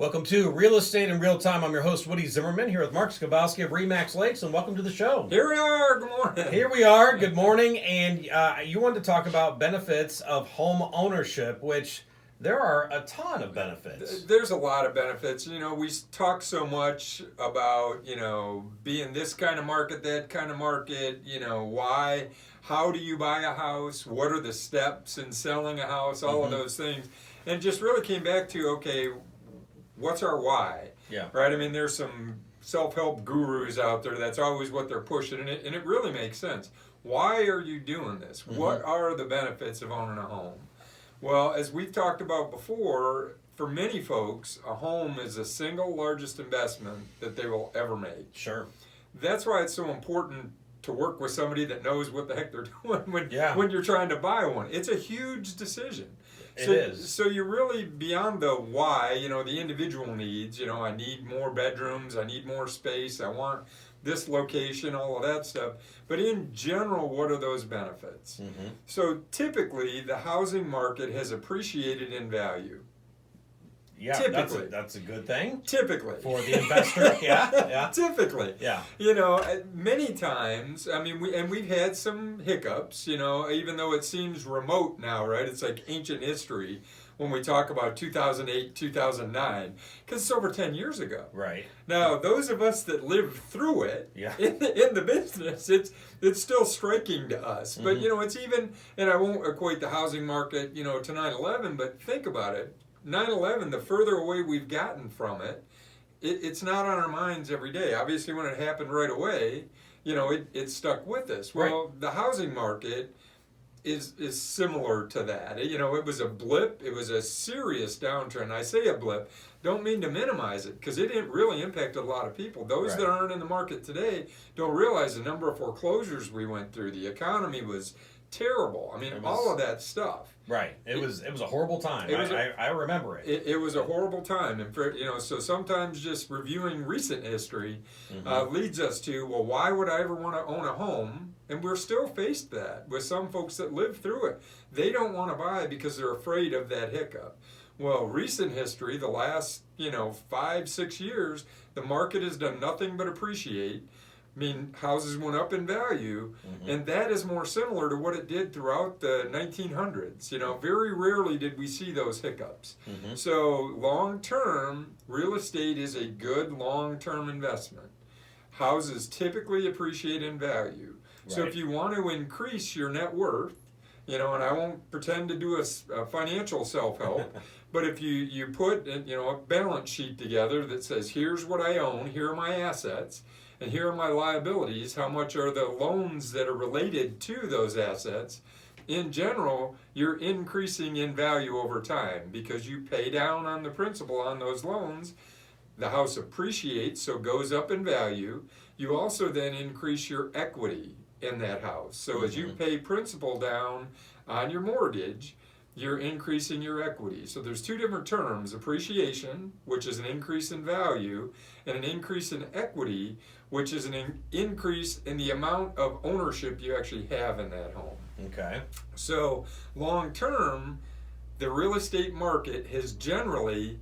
Welcome to Real Estate in Real Time. I'm your host, Woody Zimmerman, here with Mark Skabowski of RE/MAX Lakes, and welcome to the show. Here we are. Good morning. Here we are. Good morning. And you wanted to talk about benefits of home ownership, which there are a ton of benefits. There's a lot of benefits. We talk so much about, being this kind of market, that kind of market, why, how do you buy a house, what are the steps in selling a house, all of those things. And it just really came back to, okay, what's our why? Yeah. Right? I mean, there's some self-help gurus out there. That's always what they're pushing, and it really makes sense. Why are you doing this? What are the benefits of owning a home? Well, as we've talked about before, for many folks, a home is the single largest investment that they will ever make. Sure. That's why it's so important to work with somebody that knows what the heck they're doing when you're trying to buy one. It's a huge decision. It is. So you're really beyond the why, the individual needs. I need more bedrooms, I need more space, I want this location, all of that stuff. But in general, what are those benefits? So typically, the housing market has appreciated in value. Yeah, typically. That's a good thing. Typically. For the investor, yeah. Typically. Yeah. Many times, we've had some hiccups, even though it seems remote now, right? It's like ancient history when we talk about 2008, 2009, because it's over 10 years ago. Right. Now, those of us that lived through it in the business, it's still striking to us. But, it's even, and I won't equate the housing market, to 9/11, but think about it. 9/11, the further away we've gotten from it, it's not on our minds every day. Obviously, when it happened right away, it stuck with us. Well, the housing market is similar to that. It was a blip. It was a serious downturn. I say a blip, don't mean to minimize it, because it didn't really impact a lot of people. Those that aren't in the market today don't realize the number of foreclosures we went through. The economy was terrible. All of that stuff. Right. It was a horrible time. I remember it. It was a horrible time, and so sometimes just reviewing recent history leads us to, well, why would I ever want to own a home? And we're still faced that with some folks that live through it. They don't want to buy because they're afraid of that hiccup. Well, recent history, the last 5-6 years, the market has done nothing but appreciate. Houses went up in value, and that is more similar to what it did throughout the 1900s. Very rarely did we see those hiccups. So long-term, real estate is a good long-term investment. Houses typically appreciate in value. Right. So if you want to increase your net worth, and I won't pretend to do a financial self-help, but if you put a balance sheet together that says, here's what I own, here are my assets, and here are my liabilities, how much are the loans that are related to those assets, in general, you're increasing in value over time because you pay down on the principal on those loans. The house appreciates, so goes up in value. You also then increase your equity in that house. So as you pay principal down on your mortgage, you're increasing your equity. So there's two different terms: appreciation, which is an increase in value, and an increase in equity, which is an increase in the amount of ownership you actually have in that home. Okay. So long term, the real estate market has generally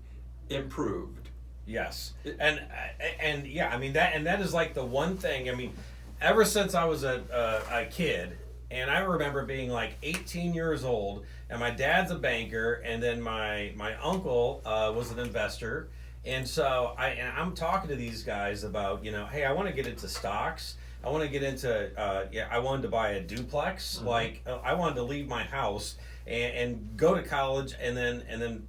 improved. Yes. And that is like the one thing, ever since I was a kid, and I remember being like 18 years old, and my dad's a banker, and then my uncle was an investor. And so I'm talking to these guys about, hey, I want to get into stocks. I want to get into, I wanted to buy a duplex. Like, I wanted to leave my house and go to college, and then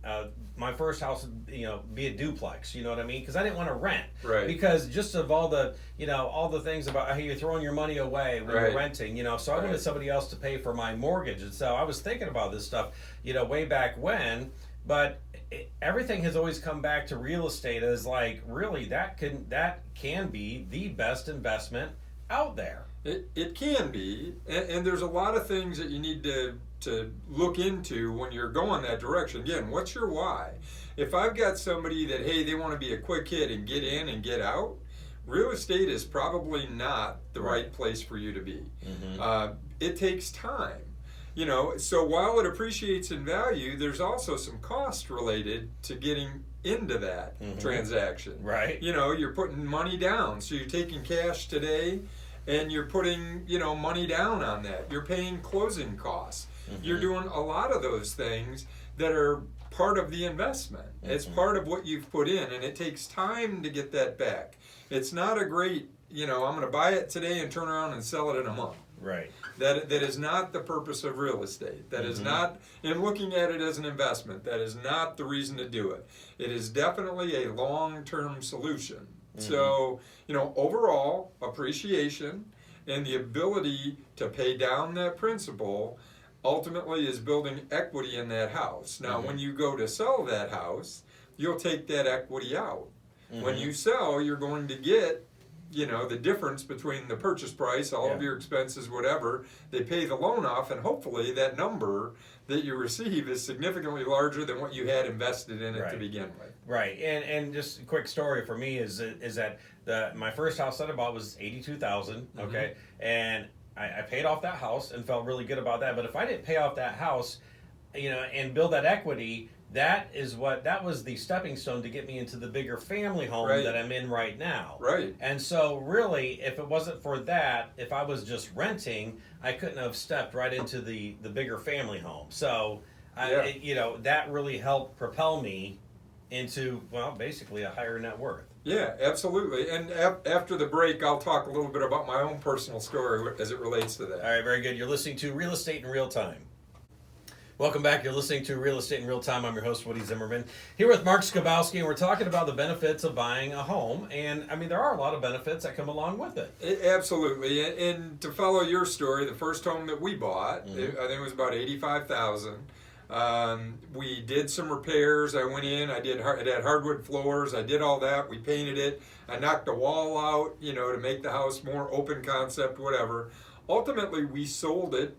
my first house would, be a duplex. You know what I mean? Because I didn't want to rent. Right. Because just of all the, all the things about how you're throwing your money away when you're renting, so I wanted somebody else to pay for my mortgage. And so I was thinking about this stuff, way back when, but everything has always come back to real estate as like, really, that can be the best investment out there. It can be, and there's a lot of things that you need to look into when you're going that direction. Again, what's your why? If I've got somebody that, hey, they want to be a quick hit and get in and get out, real estate is probably not the right place for you to be. It takes time. So while it appreciates in value, there's also some cost related to getting into that transaction. Right. You're putting money down. So you're taking cash today and you're putting, money down on that. You're paying closing costs. You're doing a lot of those things that are part of the investment. It's part of what you've put in, and it takes time to get that back. It's not a great, I'm going to buy it today and turn around and sell it in a month. Right. That is not the purpose of real estate. That is not, in looking at it as an investment, that is not the reason to do it. It is definitely a long-term solution. So, overall, appreciation and the ability to pay down that principal ultimately is building equity in that house. Now, when you go to sell that house, you'll take that equity out. When you sell, you're going to get the difference between the purchase price, all of your expenses, whatever. They pay the loan off, and hopefully that number that you receive is significantly larger than what you had invested in it to begin with. Right, and just a quick story for me is that my first house that I bought was $82,000. Okay, and I paid off that house and felt really good about that. But if I didn't pay off that house, and build that equity, that was the stepping stone to get me into the bigger family home that I'm in right now. Right. And so really, if it wasn't for that, if I was just renting, I couldn't have stepped right into the bigger family home. So, that really helped propel me into, basically a higher net worth. Yeah, absolutely. And after the break, I'll talk a little bit about my own personal story as it relates to that. All right, very good. You're listening to Real Estate in Real Time. Welcome back. You're listening to Real Estate in Real Time. I'm your host, Woody Zimmerman, here with Mark Skabowski, and we're talking about the benefits of buying a home. And, there are a lot of benefits that come along with it. Absolutely. And to follow your story, the first home that we bought, I think it was about $85,000. We did some repairs. I went in. It had hardwood floors. I did all that. We painted it. I knocked the wall out, to make the house more open concept, whatever. Ultimately, we sold it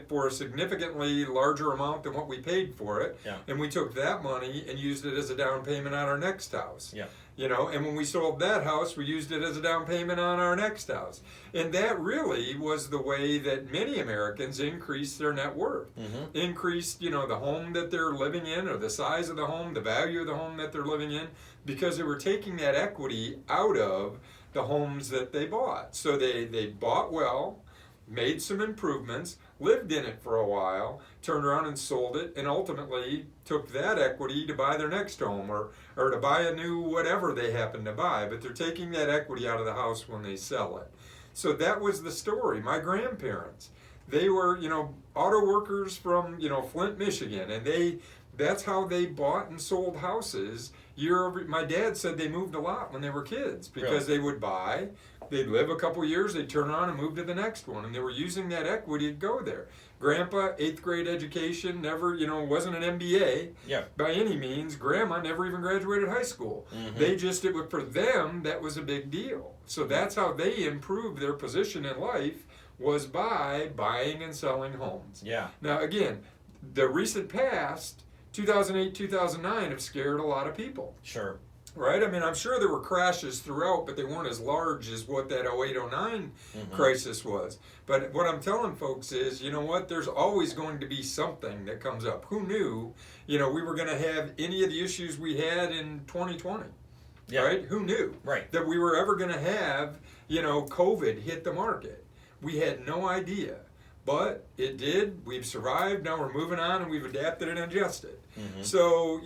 for a significantly larger amount than what we paid for it. Yeah. And we took that money and used it as a down payment on our next house. Yeah. And when we sold that house, we used it as a down payment on our next house. And that really was the way that many Americans increased their net worth. Increased, the home that they're living in, or the size of the home, the value of the home that they're living in, because they were taking that equity out of the homes that they bought. So they bought well, made some improvements, lived in it for a while, turned around and sold it, and ultimately took that equity to buy their next home or to buy a new whatever they happen to buy. But they're taking that equity out of the house when they sell it. So that was the story. My grandparents, they were, auto workers from, Flint, Michigan, and that's how they bought and sold houses. My dad said they moved a lot when they were kids because they would buy, they'd live a couple years, they'd turn around and move to the next one, and they were using that equity to go there. Grandpa, 8th grade education, never, wasn't an MBA by any means. Grandma never even graduated high school. They just, for them, that was a big deal. So that's how they improved their position in life, was by buying and selling homes. Yeah. Now, again, the recent past, 2008, 2009, have scared a lot of people. Sure. Right? I'm sure there were crashes throughout, but they weren't as large as what that 08, 09 crisis was. But what I'm telling folks is, there's always going to be something that comes up. Who knew, we were going to have any of the issues we had in 2020? Yeah. Right? Who knew? Right. That we were ever going to have, COVID hit the market. We had no idea. But it did. We've survived. Now we're moving on, and we've adapted and adjusted. So,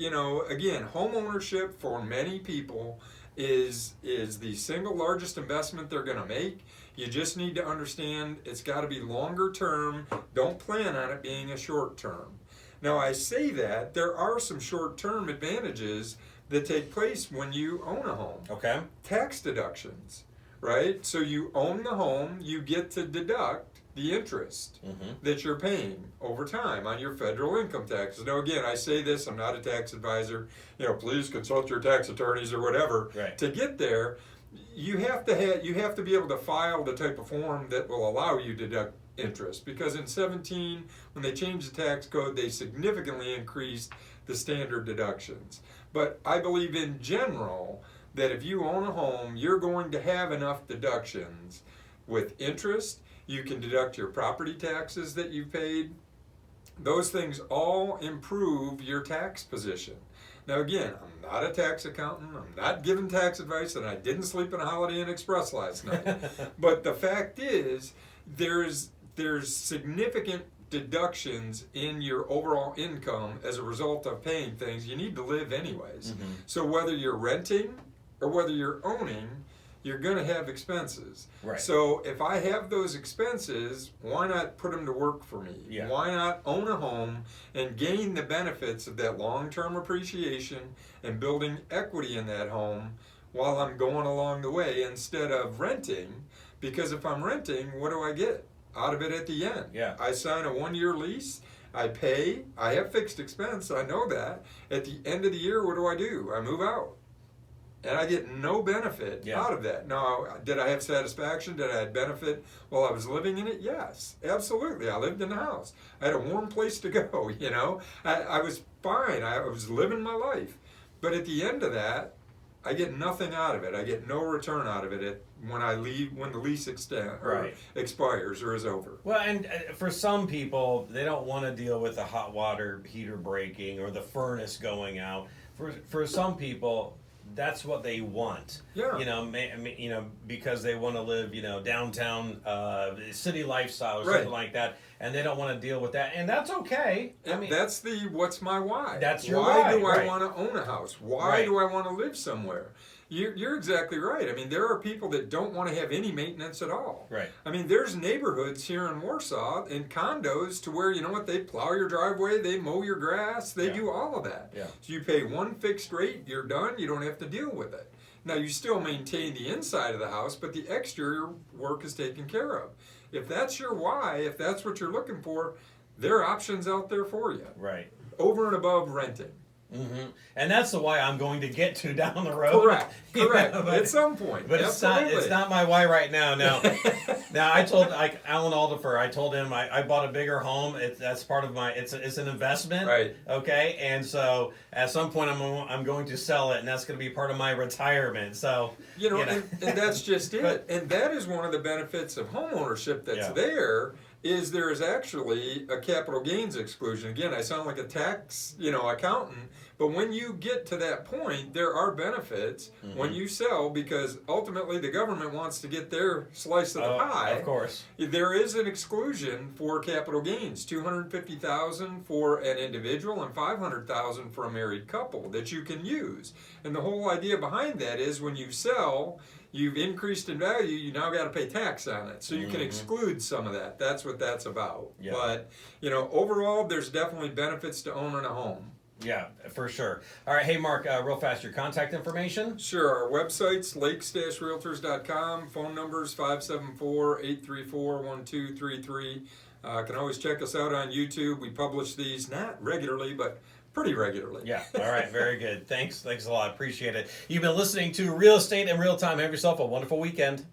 again, home ownership for many people is the single largest investment they're going to make. You just need to understand it's got to be longer term. Don't plan on it being a short term. Now, I say that there are some short term advantages that take place when you own a home. Okay. Tax deductions, right? So you own the home, you get to deduct the interest that you're paying over time on your federal income taxes. Now, again, I say this, I'm not a tax advisor. Please consult your tax attorneys or whatever. Right. To get there, you have to be able to file the type of form that will allow you to deduct interest. Because in 2017, when they changed the tax code, they significantly increased the standard deductions. But I believe in general that if you own a home, you're going to have enough deductions with interest. You can deduct your property taxes that you've paid, those things all improve your tax position. Now again, I'm not a tax accountant, I'm not giving tax advice, and I didn't sleep in a Holiday Inn Express last night. But the fact is, there's significant deductions in your overall income as a result of paying things. You need to live anyways. Mm-hmm. So whether you're renting or whether you're owning, you're going to have expenses. Right. So if I have those expenses, why not put them to work for me? Yeah. Why not own a home and gain the benefits of that long-term appreciation and building equity in that home while I'm going along the way instead of renting? Because if I'm renting, what do I get out of it at the end? Yeah. I sign a 1-year lease. I pay. I have fixed expense. I know that. At the end of the year, what do? I move out. And I get no benefit out of that. Now, did I have satisfaction? Did I have benefit while I was living in it? Yes, absolutely. I lived in the house. I had a warm place to go, you know. I was fine. I was living my life. But at the end of that, I get nothing out of it. I get no return out of it when I leave, when the lease expires or is over. Well, and for some people, they don't want to deal with the hot water heater breaking or the furnace going out. For some people, that's what they want. Yeah. You know, because they want to live, downtown city lifestyle or Right. something like that, and they don't want to deal with that, and that's okay. And that's what's my why? That's your why. why, Do I right. want to own a house? Why Right. do I want to live somewhere? You're exactly right. I mean, there are people that don't want to have any maintenance at all. Right. I mean, there's neighborhoods here in Warsaw and condos to where, you know what, they plow your driveway, they mow your grass, they do all of that. Yeah. So you pay one fixed rate, you're done, you don't have to deal with it. Now, you still maintain the inside of the house, but the exterior work is taken care of. If that's your why, if that's what you're looking for, there are options out there for you. Right. Over and above renting. Mm-hmm. And that's the why I'm going to get to down the road. Correct. Correct. But At some point. But Absolutely. it's not my why right now. Now I told Alan Aldifer, I told him I bought a bigger home. That's part of my. It's an investment. Right. Okay. And so at some point I'm going to sell it, and that's going to be part of my retirement. So And that's just it. And that is one of the benefits of homeownership that's there. Is there is actually a capital gains exclusion. Again, I sound like a tax, accountant, but when you get to that point, there are benefits when you sell, because ultimately the government wants to get their slice of the pie. Of course. There is an exclusion for capital gains, $250,000 for an individual and $500,000 for a married couple that you can use. And the whole idea behind that is when you sell, you've increased in value, you now got to pay tax on it. So you can exclude some of that. That's what that's about. Yeah. But, overall, there's definitely benefits to owning a home. Yeah, for sure. All right. Hey, Mark, real fast, your contact information? Sure. Our website's lakes-realtors.com. Phone number's 574-834-1233. Can always check us out on YouTube. We publish these not regularly, but pretty regularly. Yeah. All right. Very good. Thanks a lot. Appreciate it. You've been listening to Real Estate in Real Time. Have yourself a wonderful weekend.